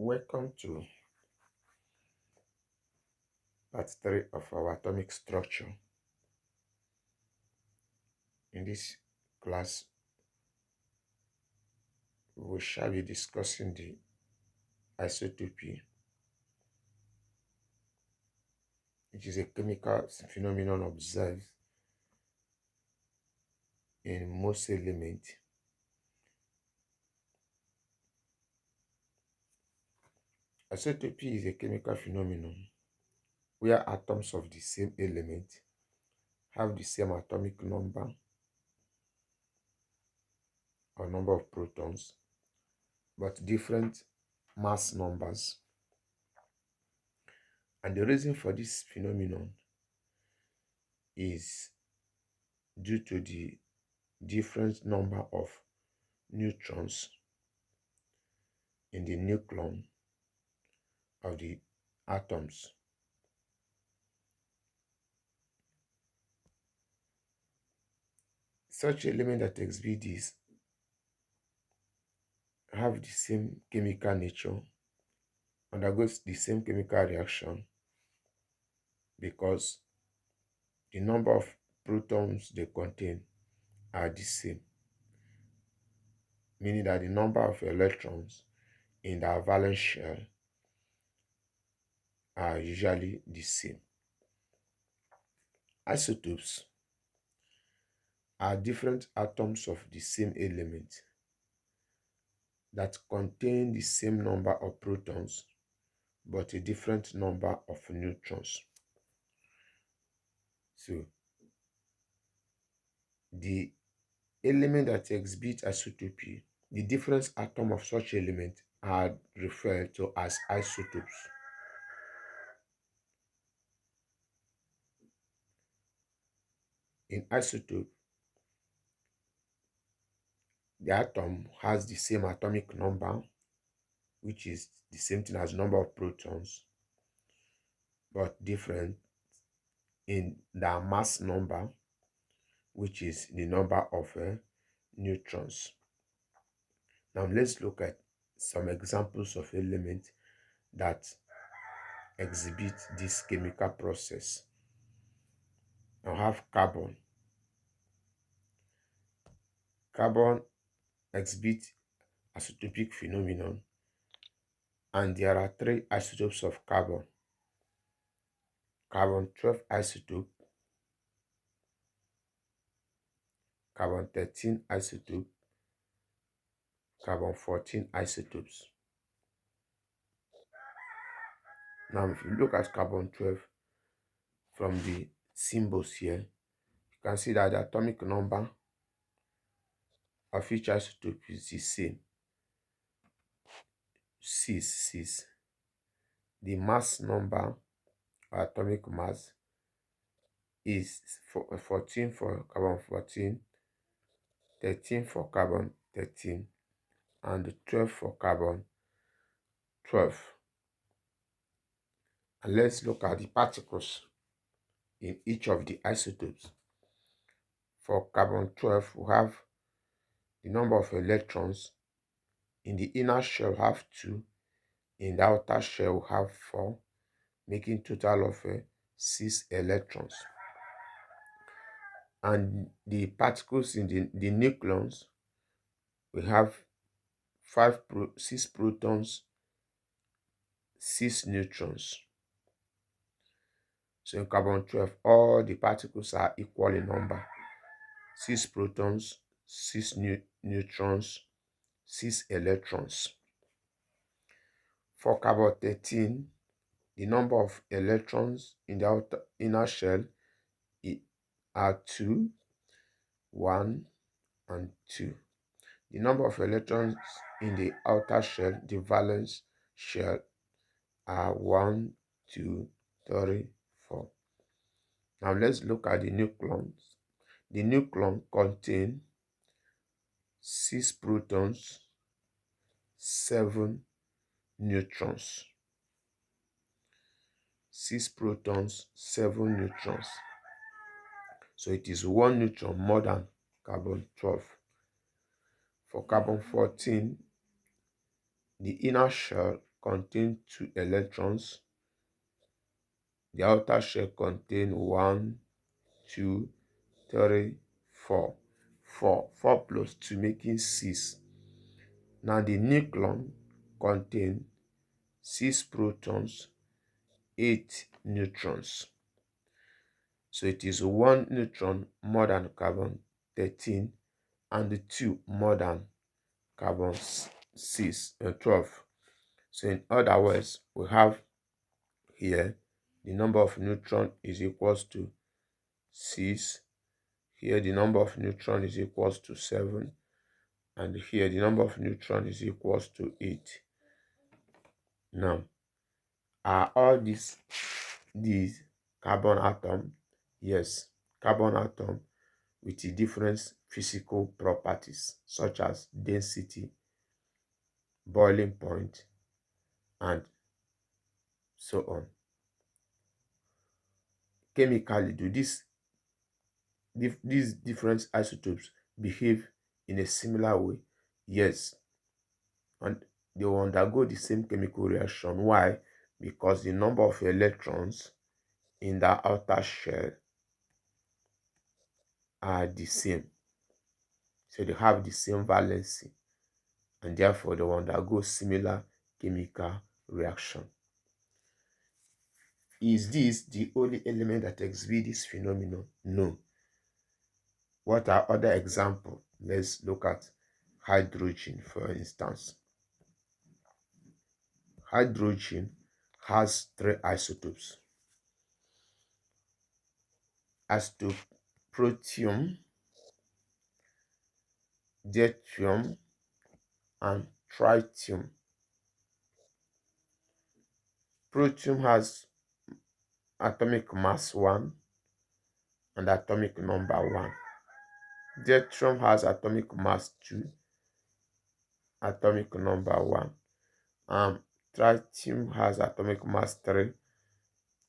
Welcome to part 3 of our atomic structure. In this class, we shall be discussing the isotopy, which is a chemical phenomenon observed in most elements. Isotopy is a chemical phenomenon where atoms of the same element have the same atomic number or number of protons, but different mass numbers. And the reason for this phenomenon is due to the different number of neutrons in the nucleon of the atoms. Such elements that exhibit this have the same chemical nature, undergoes the same chemical reaction because the number of protons they contain are the same, meaning that the number of electrons in their valence shell are usually the same. Isotopes are different atoms of the same element that contain the same number of protons but a different number of neutrons. So the element that exhibit isotopy, the different atoms of such element are referred to as isotopes. In isotope, the atom has the same atomic number, which is the same thing as number of protons, but different in the mass number, which is the number of neutrons. Now let's look at some examples of elements that exhibit this chemical process. Now have carbon. Carbon exhibits isotopic phenomenon, and there are 3 isotopes of carbon. Carbon 12 isotope, carbon 13 isotope, carbon 14 isotopes. Now if you look at carbon 12 from the symbols here, you can see that the atomic number of each isotope is the same, 6. The mass number, atomic mass, is 14 for carbon 14, 13 for carbon 13, and 12 for carbon 12. And let's look at the particles in each of the isotopes. For carbon 12, we have the number of electrons. In the inner shell, we have 2. In the outer shell, we have 4, making total of 6 electrons. And the particles in the nucleons, we have 6 protons, 6 neutrons. So in carbon 12, all the particles are equal in number: 6 protons, 6 neutrons, 6 electrons. For carbon 13, the number of electrons in the inner shell are 2, 1, and 2. The number of electrons in the outer shell, the valence shell, are 1, 2, 3, 4. Now let's look at the nucleons. The nucleon contains 6 protons, 7 neutrons. 6 protons, 7 neutrons. So it is 1 neutron more than carbon 12. For carbon 14, the inner shell contain 2 electrons. The outer shell contain 1, 2, 3, 4. 4 plus 2 making 6. Now the nucleon contain 6 protons, 8 neutrons. So it is 1 neutron more than carbon 13 and 2 more than carbon 6 and 12. So in other words, we have here the number of neutrons is equals to 6. Here the number of neutrons is equals to 7. And here the number of neutrons is equals to 8. Now, are all these carbon atom? Yes, carbon atom with the different physical properties such as density, boiling point, and so on. Chemically, do these different isotopes behave in a similar way? Yes, and they will undergo the same chemical reaction. Why? Because the number of electrons in the outer shell are the same. So they have the same valency, and therefore they will undergo similar chemical reaction. Is this the only element that exhibits this phenomenon? No. What are other examples? Let's look at hydrogen, for instance. Hydrogen has 3 isotopes: isotope protium, deuterium, and tritium. Protium has atomic mass 1 and atomic number 1. Deuterium has atomic mass 2, atomic number 1. Tritium has atomic mass 3,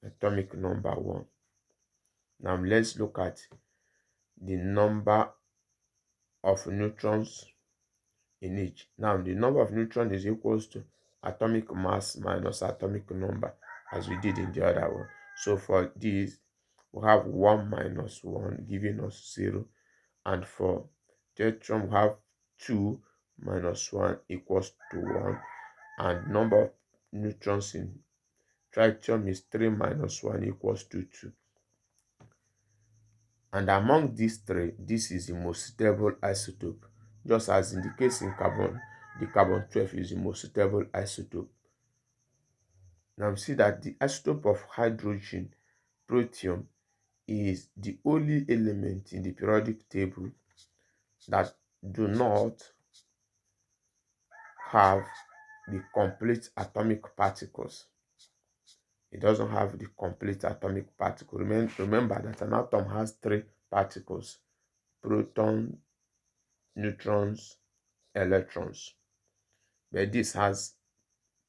atomic number 1. Now let's look at the number of neutrons in each. Now the number of neutrons is equals to atomic mass minus atomic number, as we did in the other one. So for this, we have 1 minus 1 giving us 0. And for deuterium, we have 2 minus 1 equals to 1. And number of neutrons in tritium is 3 minus 1 equals to 2. And among these 3, this is the most stable isotope. Just as in the case in carbon, the carbon-12 is the most stable isotope. Now we see that the isotope of hydrogen, protium, is the only element in the periodic table that do not have the complete atomic particles. It doesn't have the complete atomic particle. Remember that an atom has 3 particles: proton, neutrons, electrons. But this has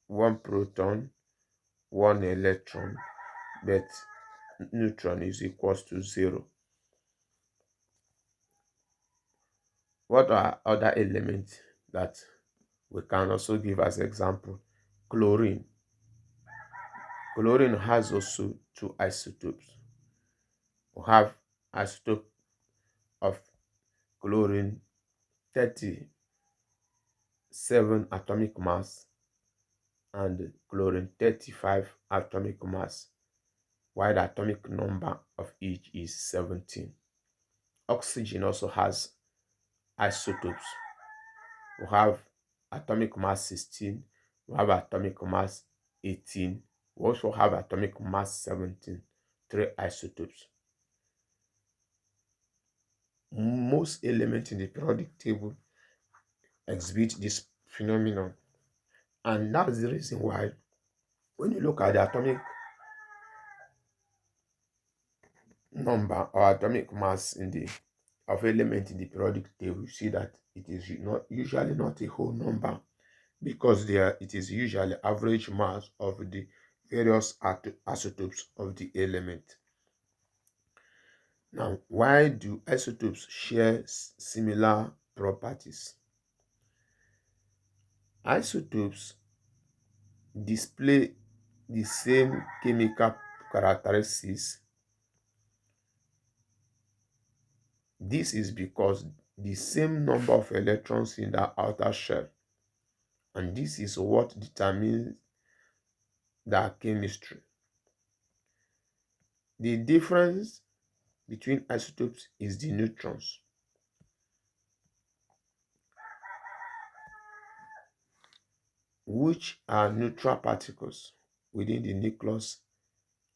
1 proton, 1 electron, but neutron is equals to 0. What are other elements that we can also give as example? Chlorine. Chlorine has also 2 isotopes. We have isotope of chlorine 37 atomic mass and chlorine 35 atomic mass, while the atomic number of each is 17. Oxygen also has isotopes. We have atomic mass 16, we have atomic mass 18, we also have atomic mass 17, 3 isotopes. Most elements in the periodic table exhibit this phenomenon, and that's the reason why when you look at the atomic number or atomic mass of element in the periodic table, you see that it is usually not a whole number, because it is usually average mass of the various isotopes of the element. Now, why do isotopes share similar properties? Isotopes display the same chemical characteristics. This is because the same number of electrons in the outer shell, and this is what determines their chemistry. The difference between isotopes is the neutrons, which are neutral particles within the nucleus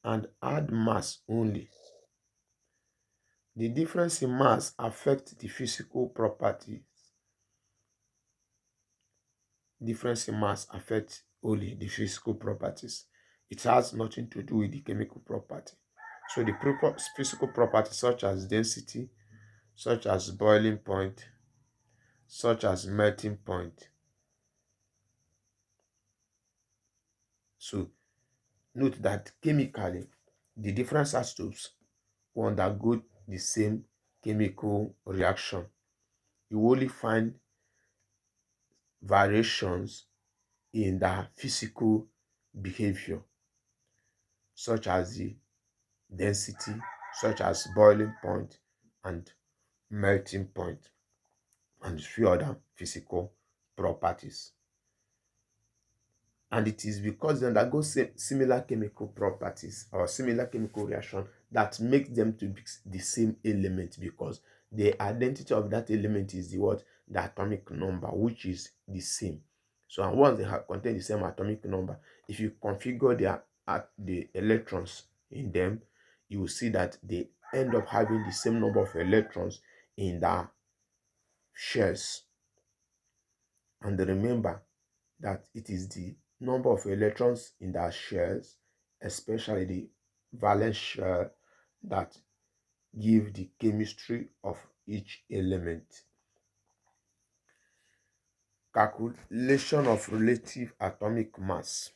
and add mass only. The difference in mass affects the physical properties. Difference in mass affects only the physical properties. It has nothing to do with the chemical property. So the physical properties such as density, such as boiling point, such as melting point. So note that chemically, the different isotopes will undergo the same chemical reaction. You only find variations in the physical behavior, such as the density, such as boiling point and melting point, and a few other physical properties. And it is because they undergo similar chemical properties or similar chemical reaction that makes them to be the same element, because the identity of that element is the what? The atomic number, which is the same. So and once they contain the same atomic number, if you configure the electrons in them, you will see that they end up having the same number of electrons in the shells. And remember that it is the number of electrons in the shells, especially the valence shell, that give the chemistry of each element. Calculation of relative atomic mass.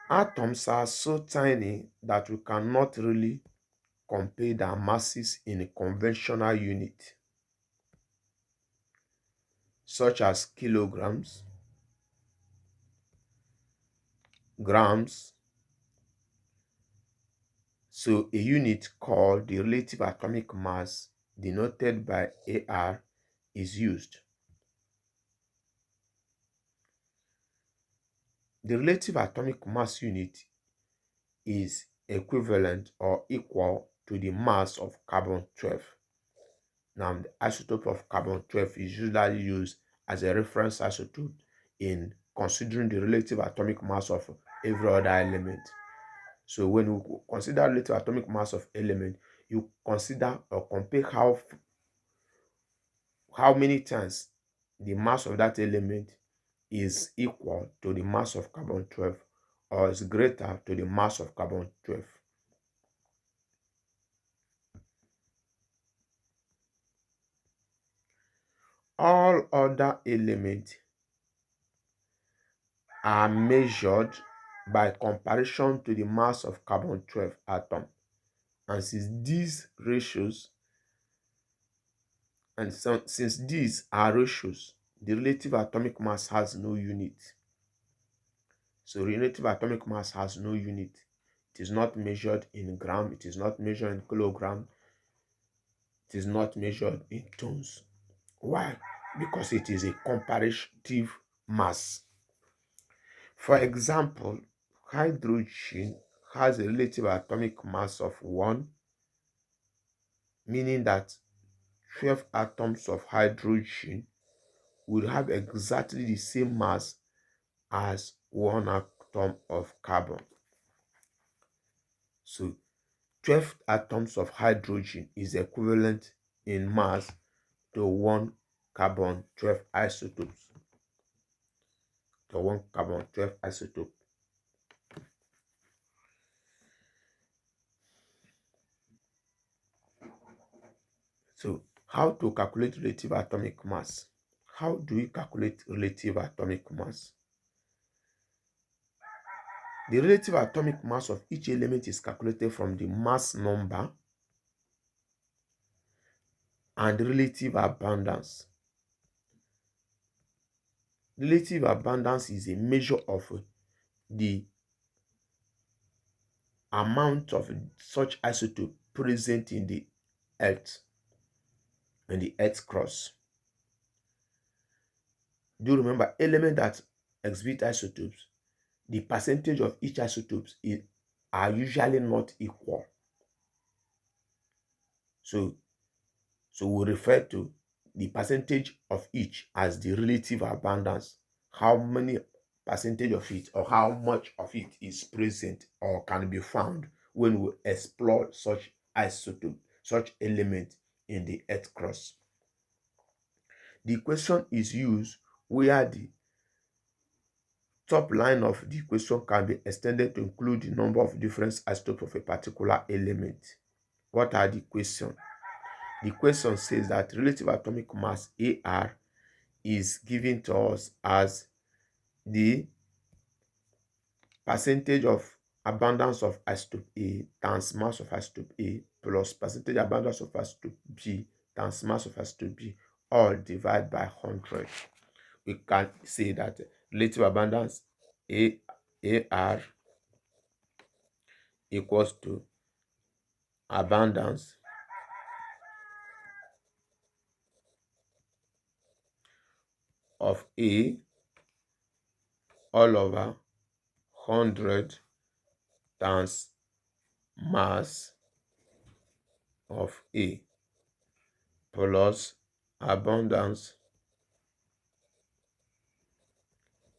Atoms are so tiny that we cannot really compare their masses in a conventional unit, such as kilograms, grams. So a unit called the relative atomic mass, denoted by AR, is used. The relative atomic mass unit is equivalent or equal to the mass of carbon-12. Now, the isotope of carbon-12 is usually used as a reference isotope in considering the relative atomic mass of every other element. So when you consider relative atomic mass of element, you consider or compare how many times the mass of that element is equal to the mass of carbon-12 or is greater to the mass of carbon-12. All other elements are measured by comparison to the mass of carbon-12 atom. And since these are ratios, the relative atomic mass has no unit. So relative atomic mass has no unit. It is not measured in gram, it is not measured in kilogram, it is not measured in tons. Why? Because it is a comparative mass. For example, hydrogen has a relative atomic mass of 1, meaning that 12 atoms of hydrogen would have exactly the same mass as 1 atom of carbon. So 12 atoms of hydrogen is equivalent in mass to 1 carbon-12 isotopes. To 1 carbon-12 isotope. So how to calculate relative atomic mass? How do we calculate relative atomic mass? The relative atomic mass of each element is calculated from the mass number and relative abundance. Relative abundance is a measure of the amount of such isotope present in the earth and the earth's crust. Do you remember elements that exhibit isotopes? The percentage of each isotopes are usually not equal. So we refer to the percentage of each as the relative abundance. How many percentage of it or how much of it is present or can be found when we explore such isotope, such element in the earth crust. The equation is used where the top line of the equation can be extended to include the number of different isotopes of a particular element. What are the equations? The question says that relative atomic mass AR is given to us as the percentage of abundance of isotope A times mass of isotope A plus percentage abundance of isotope B times mass of isotope B, all divided by 100. We can say that relative abundance AR equals to abundance of A all over 100 times mass of A plus abundance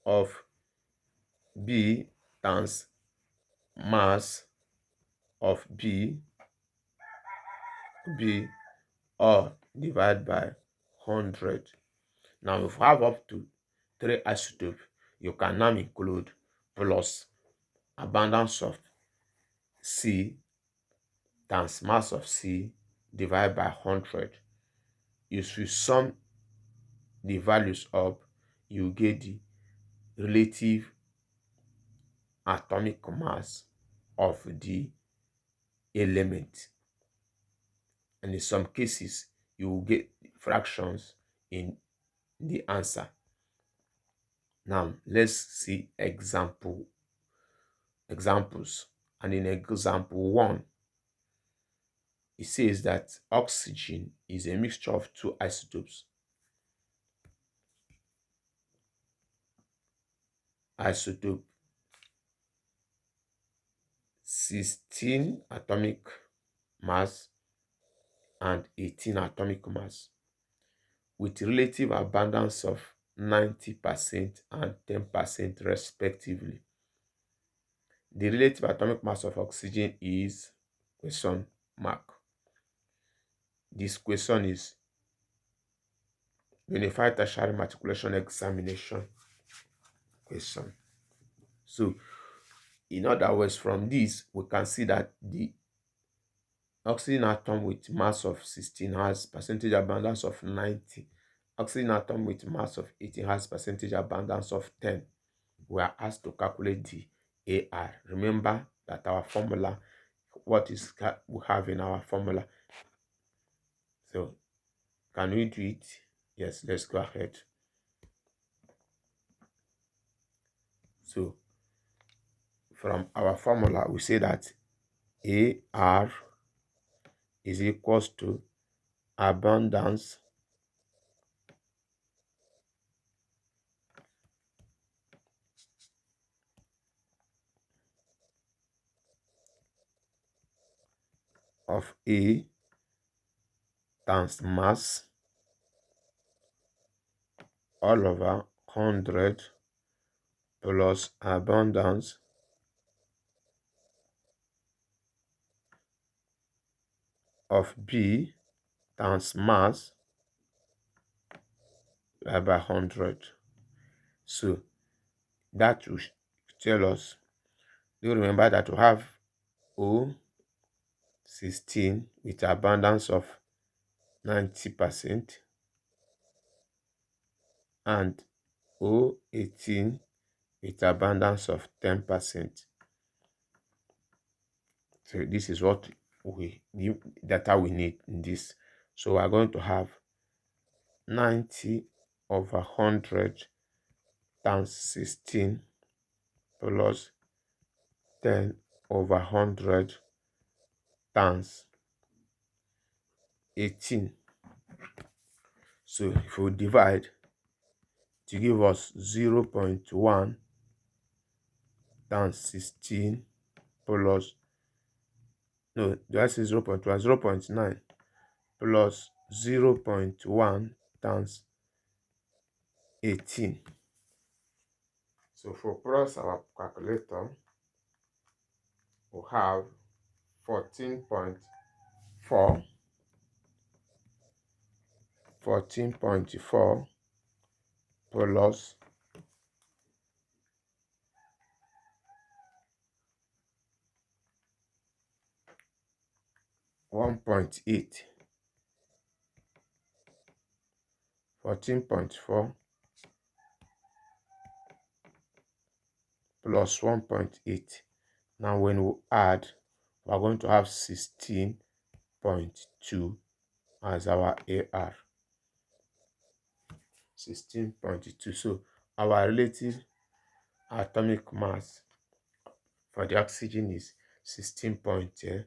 of B times mass of B all divided by 100. Now if you have up to 3 isotopes, you can now include plus abundance of C times mass of C divided by 100. If you sum the values up, you get the relative atomic mass of the element. And in some cases, you will get fractions in the answer. Now, let's see examples. And in example 1, it says that oxygen is a mixture of 2 isotopes. Isotope 16 atomic mass and 18 atomic mass with relative abundance of 90% and 10% respectively. The relative atomic mass of oxygen is question mark. This question is Unified Tertiary Matriculation Examination question. So, in other words, from this, we can see that the oxygen atom with mass of 16 has percentage abundance of 90. Oxygen atom with mass of 18 has percentage abundance of 10. We are asked to calculate the AR. Remember that our formula, what is we have in our formula. So, can we do it? Yes, let's go ahead. So, from our formula, we say that AR is equals to abundance of A times mass all over 100 plus abundance of B times mass by 100. So that will tell us, do you remember that we have O16 with abundance of 90% and O18 with abundance of 10%. So this is what the data we need in this. So we are going to have 90 over 100 times 16 plus 10 over 100 times 18. So if we divide, to give us 0.1 times 16 plus, no, do I say 0.1? 0.9 plus 0.1 times 18. So for plus our calculator, we have 14.4 plus 1.8. 14.4 plus 1.8. Now when we add, we are going to have 16.2 as our AR. 16.2. So our relative atomic mass for the oxygen is 16.2.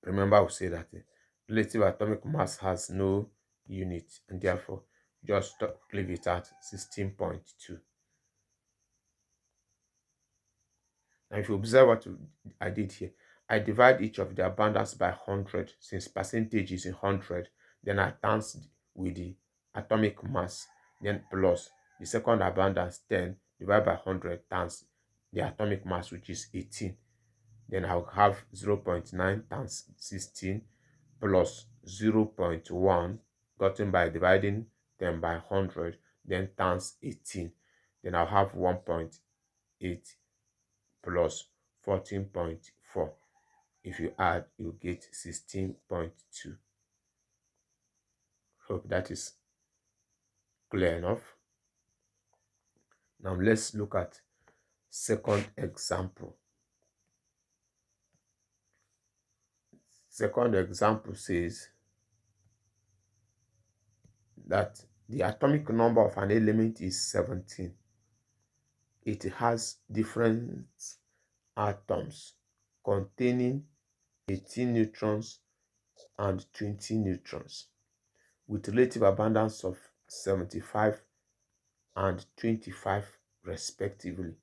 Remember, we say that the relative atomic mass has no unit, and therefore just leave it at 16.2. Now, if you observe what I did here, I divide each of the abundance by 100, since percentage is in 100. Then I times with the atomic mass, then plus the second abundance 10 divided by 100 times the atomic mass, which is 18. Then I'll have 0.9 times 16 plus 0.1 gotten by dividing them by 100, then times 18. Then I'll have 1.8 plus 14.4. If you add, you get 16.2. Hope that is clear enough. Now let's look at second example. Second example says that the atomic number of an element is 17. It has different atoms containing 18 neutrons and 20 neutrons with relative abundance of 75 and 25 respectively.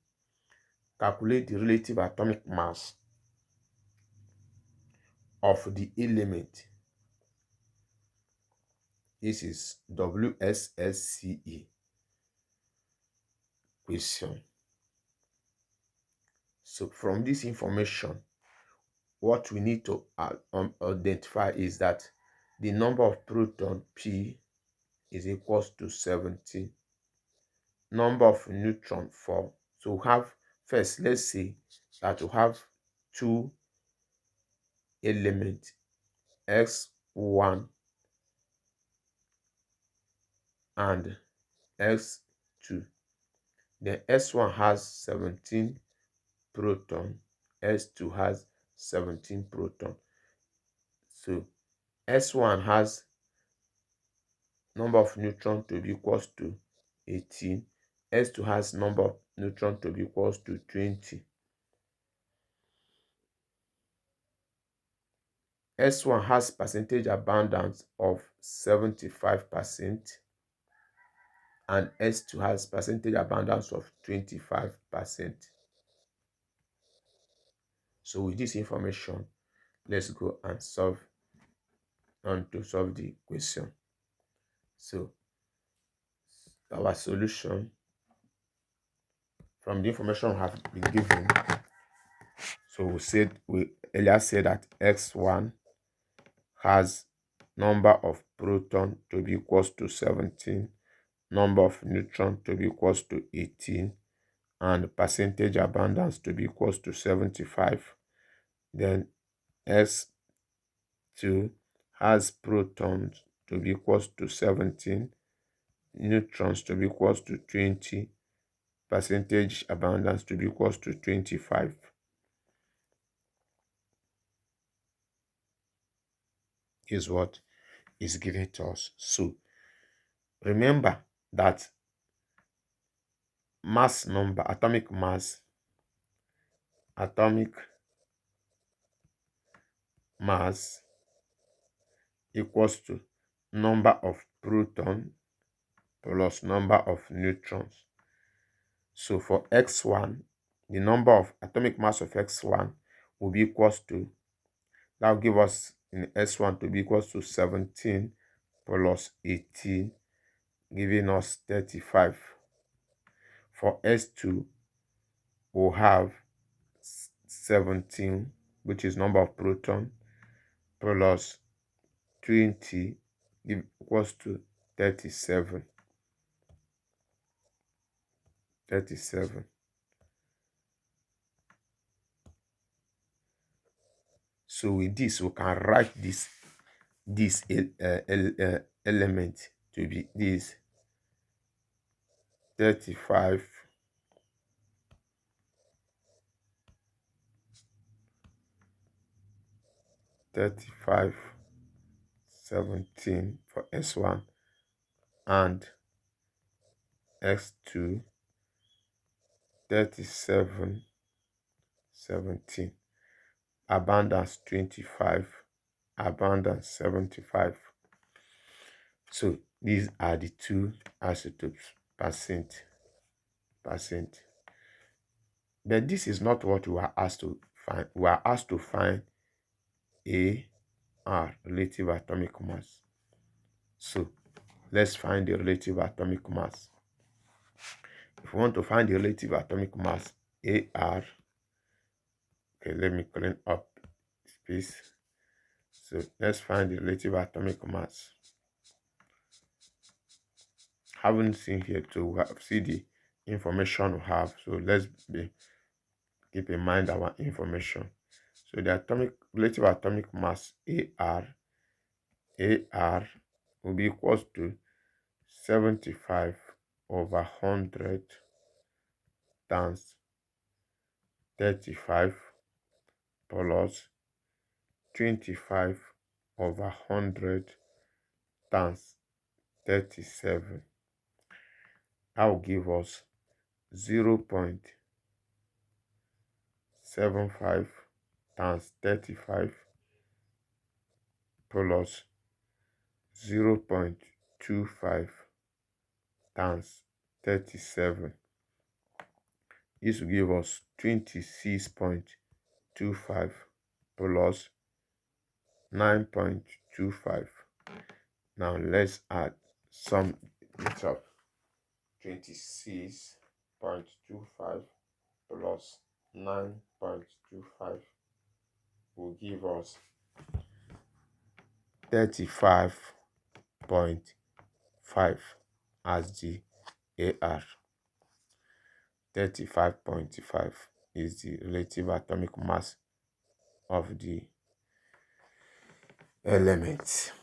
Calculate the relative atomic mass of the element. This is WSSCE question. So from this information, what we need to identify is that the number of proton P is equals to 17. Number of neutron 4. So we have, first, let's say that we have two elements, S1 and S2. Then S1 has 17 proton, S2 has 17 proton. So S1 has number of neutron to be equals to 18. S2 has number of neutron to be equals to 20. S1 has percentage abundance of 75% and S2 has percentage abundance of 25%. So with this information, let's go and solve the question. So our solution from the information we have been given. So we earlier said that X1 has number of proton to be equals to 17, number of neutron to be equals to 18, and percentage abundance to be equals to 75. Then S2 has protons to be equals to 17, neutrons to be equals to 20, percentage abundance to be equals to 25. is what is given to us. So remember that mass number, atomic mass equals to number of proton plus number of neutrons. So for x1, the number of atomic mass of x1 will be equals to, that will give us in s1 to be equals to 17 plus 18, giving us 35. For s2, we'll have 17, which is number of proton, plus 20 equals to 37. So with this, we can write this element to be this 35 17 for s1 and x2 37 17, abundance 25, abundance 75. So these are the two isotopes percent. But this is not what we are asked to find. We are asked to find AR, relative atomic mass. So let's find the relative atomic mass. If we want to find the relative atomic mass AR, okay, let me clean up space. So let's find the relative atomic mass. Haven't seen here to see the information we have. So let's keep in mind our information. So the relative atomic mass AR will be equals to 75 over 100 times 35 plus 25 over 100 times 37. That will give us 0.75 times 35 plus 0.25 times 37. This will give us 26.25 plus 9.25. Now let's add some of 26.25 plus 9.25 will give us 35.5 as the AR. 35.5 is the relative atomic mass of the element.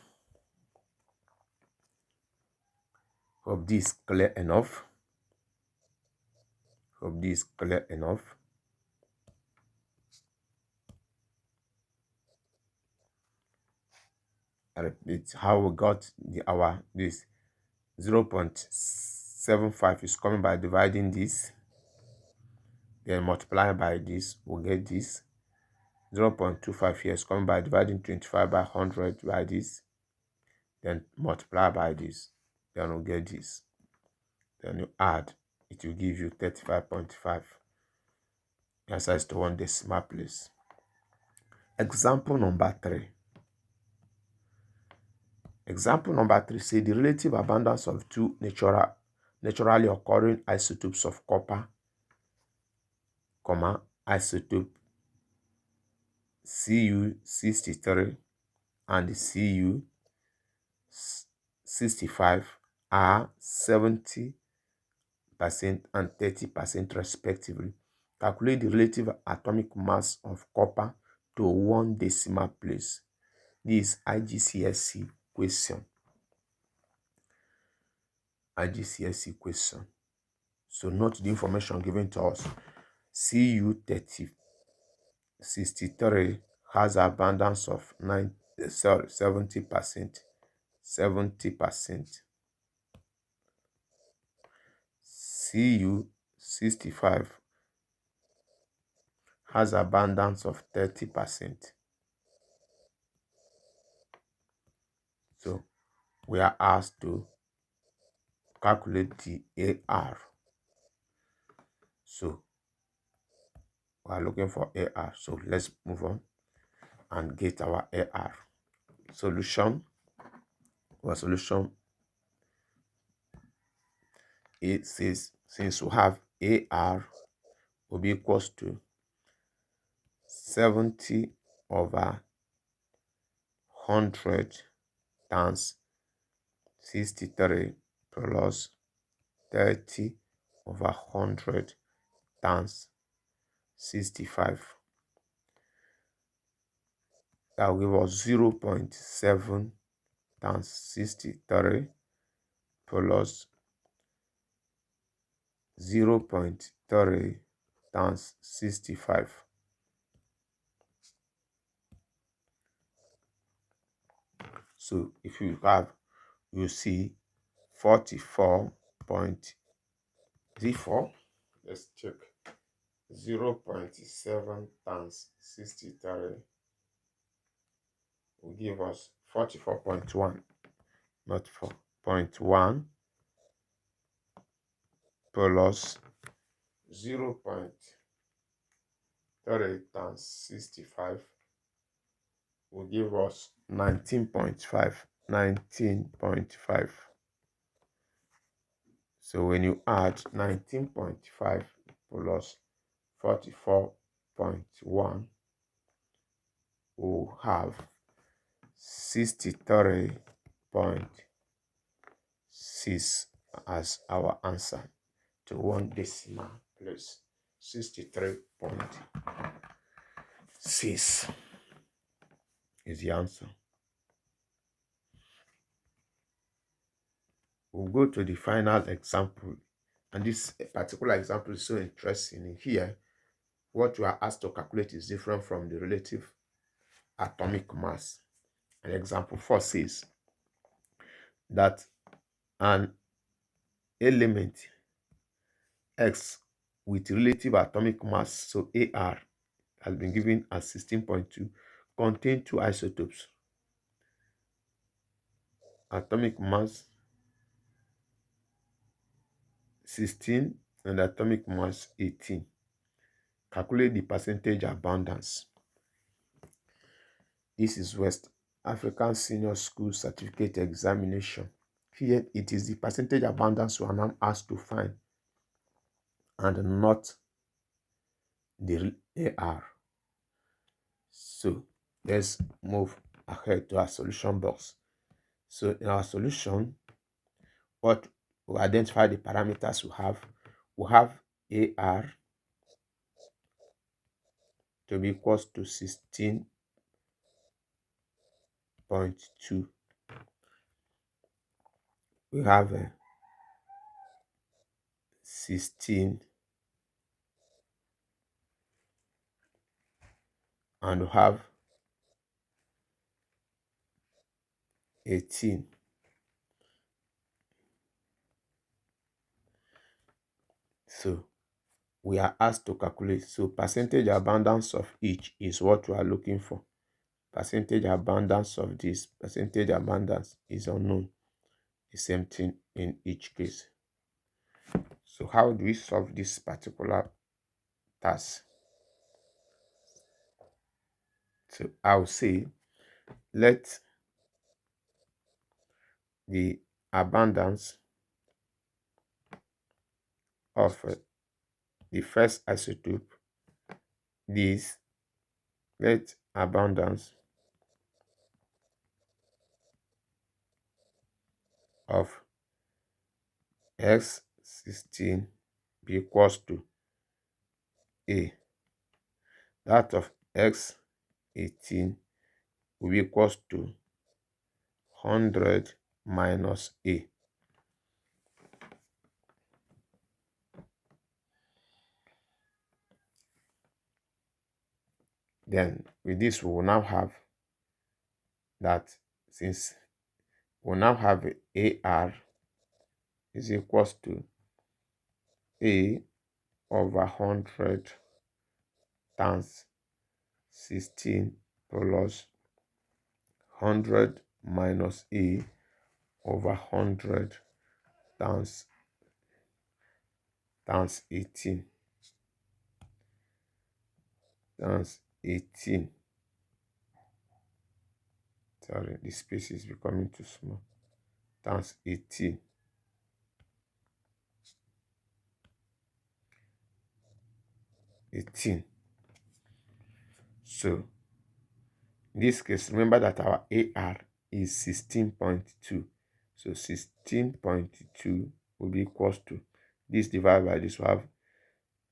Hope this clear enough. I repeat how we got this 0.75 is coming by dividing this, then multiplying by this, we'll get this. 0.25 here is coming by dividing 25 by 100 by this, then multiply by this, then we'll get this. Then you add, it will give you 35.5. The answer is to 1 decimal place. Example number 3. Example number 3 say the relative abundance of two naturally occurring isotopes of copper, isotope Cu63 and Cu65 are 70% and 30% respectively. Calculate the relative atomic mass of copper to 1 decimal place. This IGCSE question. So note the information given to us. Cu63 has abundance of sorry, 70%. 70%. Cu65 has abundance of 30%. So we are asked to calculate the AR. So we are looking for AR. So let's move on and get our AR. Solution. Our solution, it says since we have AR will be equals to 70 over 100 times 63 plus 30 over 100 times 65. That will give us 0.7 times 63 plus 0.3 times 65. So if you have, you see 44.04. Let's check. 0.7 times 63 will give us 44.1, not 4.1 plus 0.3 times 65 will give us 19.5. 19.5. So when you add 19.5 plus 44.1, we'll have 63.6 as our answer to one decimal place. 63.6 is the answer. We'll go to the final example, and this particular example is so interesting. Here, what you are asked to calculate is different from the relative atomic mass. And example 4 says that an element X with relative atomic mass, so AR, has been given as 16.2, contain two isotopes. Atomic mass 16 and atomic mass 18. Calculate the percentage abundance. This is West African Senior School Certificate Examination. Here it is the percentage abundance we are now asked to find and not the AR. So let's move ahead to our solution box. So in our solution, what we identify the parameters we have AR to be equals to 16.2. We have 16 and we have 18. So we are asked to calculate. So percentage abundance of each is what we are looking for. Percentage abundance of this, percentage abundance is unknown. The same thing in each case. So how do we solve this particular task? So I'll say let the abundance of the first isotope, this, let abundance of X16 be equals to A. That of X18 will be equals to 100 minus A. Then with this we will now have that since we now have AR is equals to A over 100 times 16 plus 100 minus A over 100 times 18 times 18. Sorry, the space is becoming too small. Times 18. So in this case, remember that our AR is 16.2. So 16.2 will be equals to this divided by this. We have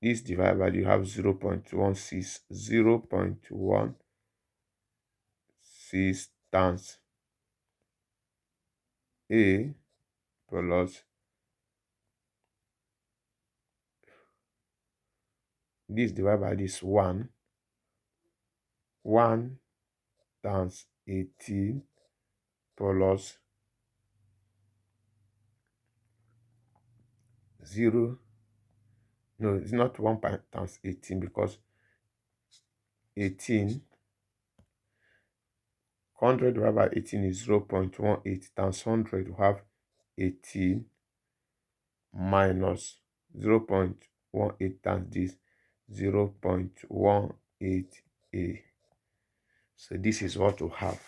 this divided by you have 0.16. 0.16 times A plus this divided by this 1 times 18 plus 0. No, it's not 1 times 18 because 18 100 divided by 18 is 0.18 times 100. We have 18 minus 0.18 times this 0.18a. So this is what we have.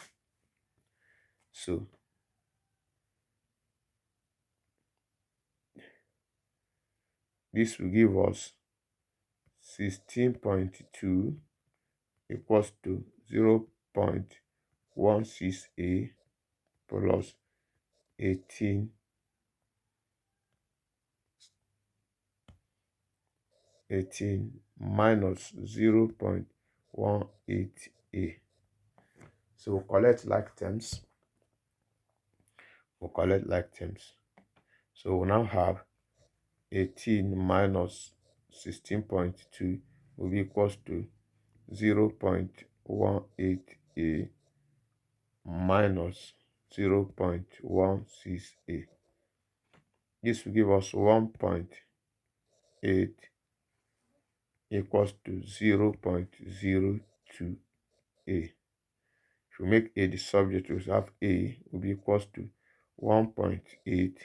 So this will give us 16.2 equals to 0.16a plus 18 minus 0.18a. So we'll collect like terms. So we now have 18 minus 16.2 will be equals to 0.18a minus 0.16a. This will give us 1.8 equals to 0.02a. If you make A the subject, we have A will be equals to 1.8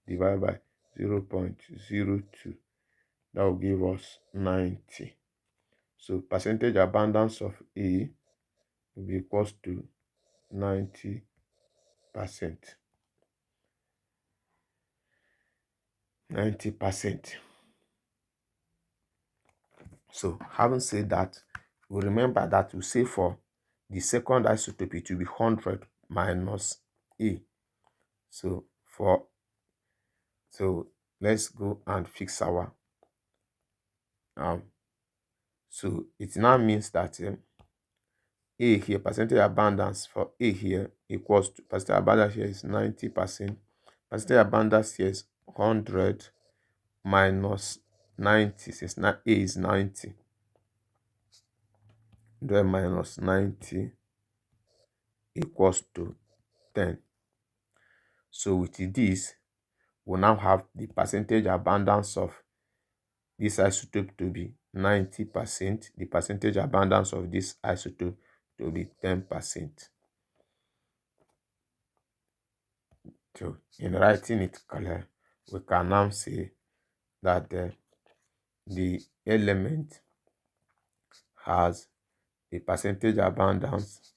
divided by 0.02. That will give us 90. So percentage abundance of A will be equals to 90%. 90%. So having said that, we remember that we say for the second isotopy to be 100 minus A. So let's go and fix our so it now means that A here, percentage abundance for A here equals to percentage abundance here is 90%. Percentage abundance here is 100 minus 90, since A is 90. 100 minus 90 equals to 10. So with this, we now have the percentage abundance of this isotope to be 90%, the percentage abundance of this isotope to be 10%. So in writing it clear, we can now say that the element has a percentage abundance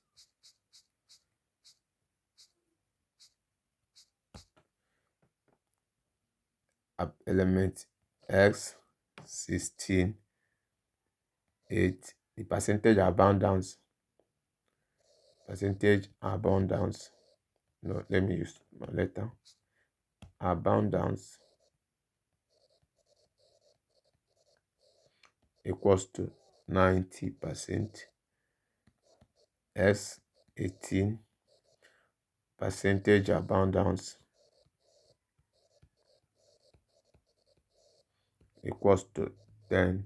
element X 16 8. The percentage abundance no, let me use my letter. Abundance equals to 90%. S 18. Percentage abundance equals to 10%.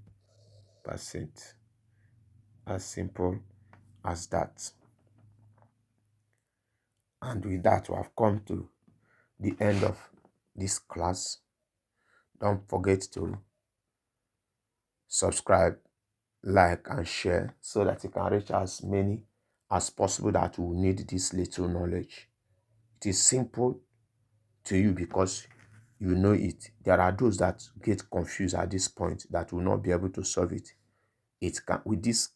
As simple as that. And with that, we have come to the end of this class. Don't forget to subscribe, like, and share so that you can reach as many as possible that will need this little knowledge. It is simple to you because you know it. There are those that get confused at this point that will not be able to solve it. With this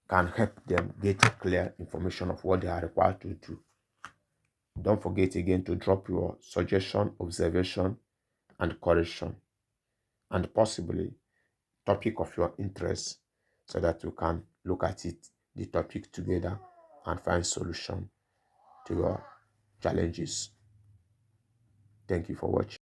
can help them get clear information of what they are required to do. Don't forget again to drop your suggestion, observation, and correction, and possibly topic of your interest so that we can look at the topic together and find solution to your challenges. Thank you for watching.